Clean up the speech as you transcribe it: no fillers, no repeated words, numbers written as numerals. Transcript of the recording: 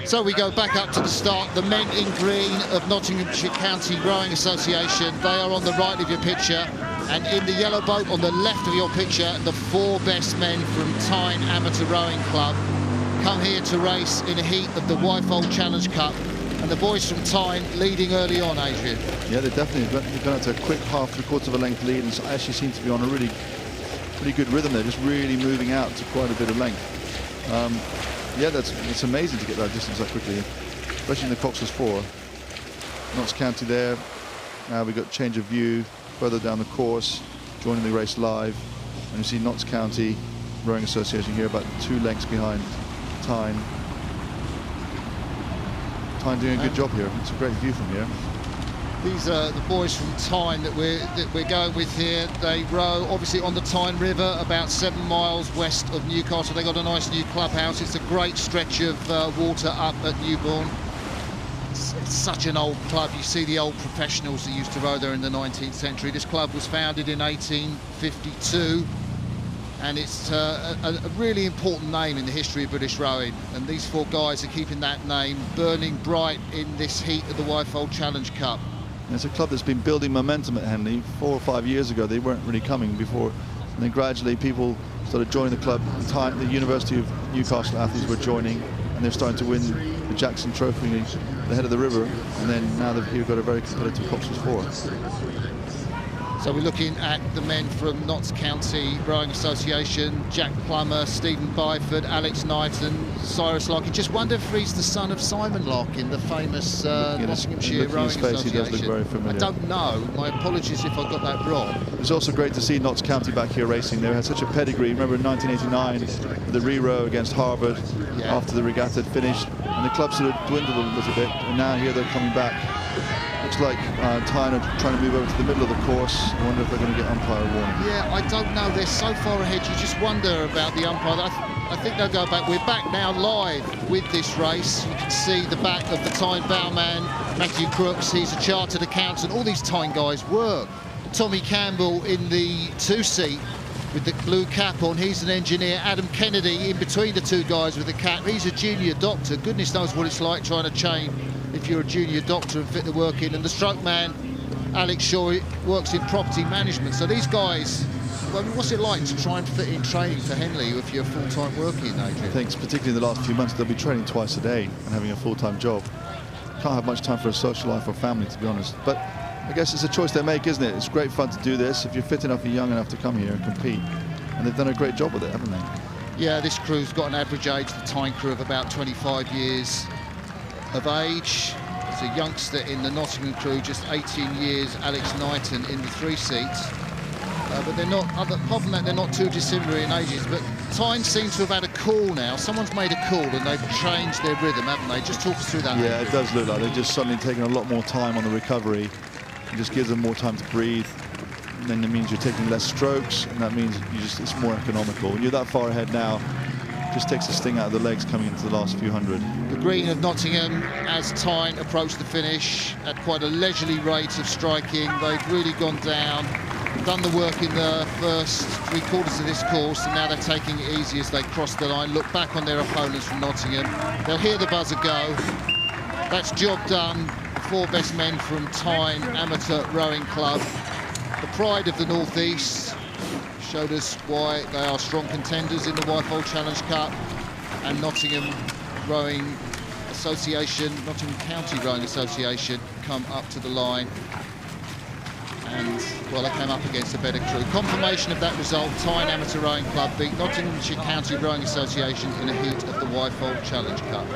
So we go back up to the start. The men in green of Nottinghamshire County Rowing Association, they are on the right of your picture. And in the yellow boat on the left of your picture, the 4 best men from Tyne Amateur Rowing Club come here to race in a heat of the Wyfold Challenge Cup. And the boys from Tyne leading early on, Adrian. Yeah, they've gone out to a quick half, 3/4 of a length lead, and actually seem to be on a really good rhythm there, just really moving out to quite a bit of length. Yeah, it's amazing to get that distance that quickly, especially in the Cox's 4. Notts County there. Now we've got change of view further down the course, joining the race live, and you see Notts County Rowing Association here about 2 lengths behind Tyne. Tyne doing a good job here. It's a great view from here. These are the boys from Tyne that we're going with here. They row obviously on the Tyne River, about 7 miles west of Newcastle. They got a nice new clubhouse. It's a great stretch of water up at Newbourne. It's such an old club. You see the old professionals that used to row there in the 19th century. This club was founded in 1852. And it's a really important name in the history of British rowing. And these 4 guys are keeping that name burning bright in this heat of the Wyfold Challenge Cup. And it's a club that's been building momentum at Henley. 4 or 5 years ago, they weren't really coming before. And then gradually people started joining the club. The University of Newcastle athletes were joining, and they're starting to win the Jackson Trophy at the head of the river. And then now they've got a very competitive Cox's 4. So we're looking at the men from Notts County Rowing Association, Jack Plummer, Stephen Byford, Alex Knighton, Cyrus Larkin. Just wonder if he's the son of Simon Larkin, the famous Nottinghamshire Rowing Association. He does look very familiar. I don't know. My apologies if I got that wrong. It's also great to see Notts County back here racing. They had such a pedigree. Remember in 1989, the re-row against Harvard after the regatta had finished, and the club sort of dwindled a little bit, and now here they're coming back. Looks like Tyne are trying to move over to the middle of the course. I wonder if they're going to get umpire warning. Yeah, I don't know. They're so far ahead. You just wonder about the umpire. I think they'll go back. We're back now live with this race. You can see the back of the Tyne bowman, Matthew Crooks. He's a chartered accountant. All these Tyne guys work. Tommy Campbell in the 2 seat with the blue cap on. He's an engineer. Adam Kennedy in between the 2 guys with the cap. He's a junior doctor. Goodness knows what it's like trying to train if you're a junior doctor and fit the work in. And the stroke man, Alex Shaw, works in property management. So these guys, well, I mean, what's it like to try and fit in training for Henley if you're full-time working, Adrian? I think, particularly in the last few months, they'll be training twice a day and having a full-time job. Can't have much time for a social life or family, to be honest. But I guess it's a choice they make, isn't it? It's great fun to do this if you're fit enough and young enough to come here and compete. And they've done a great job with it, haven't they? Yeah, this crew's got an average age, the Tyne crew, of about 25 years of age. There's a youngster in the Nottingham crew, just 18 years, Alex Knighton, in the 3 seats. But they're not, apart from that, they're not too dissimilar in ages. But Tyne seems to have had a call now. Someone's made a call and they've changed their rhythm, haven't they? Just talk us through that. Yeah, it does look like they've just suddenly taken a lot more time on the recovery. It just gives them more time to breathe. And then it means you're taking less strokes, and that means it's more economical. When you're that far ahead now, it just takes the sting out of the legs coming into the last few hundred. The green of Nottingham, as Tyne approach the finish at quite a leisurely rate of striking. They've really gone down, done the work in the first 3/4 of this course, and now they're taking it easy as they cross the line. Look back on their opponents from Nottingham. They'll hear the buzzer go. That's job done. 4 best men from Tyne Amateur Rowing Club. The pride of the North East. Showed us why they are strong contenders in the Wyfold Challenge Cup. And Nottingham Rowing Association, Nottingham County Rowing Association, come up to the line. And, well, they came up against a better crew. Confirmation of that result, Tyne Amateur Rowing Club beat Nottinghamshire County Rowing Association in a heat of the Wyfold Challenge Cup.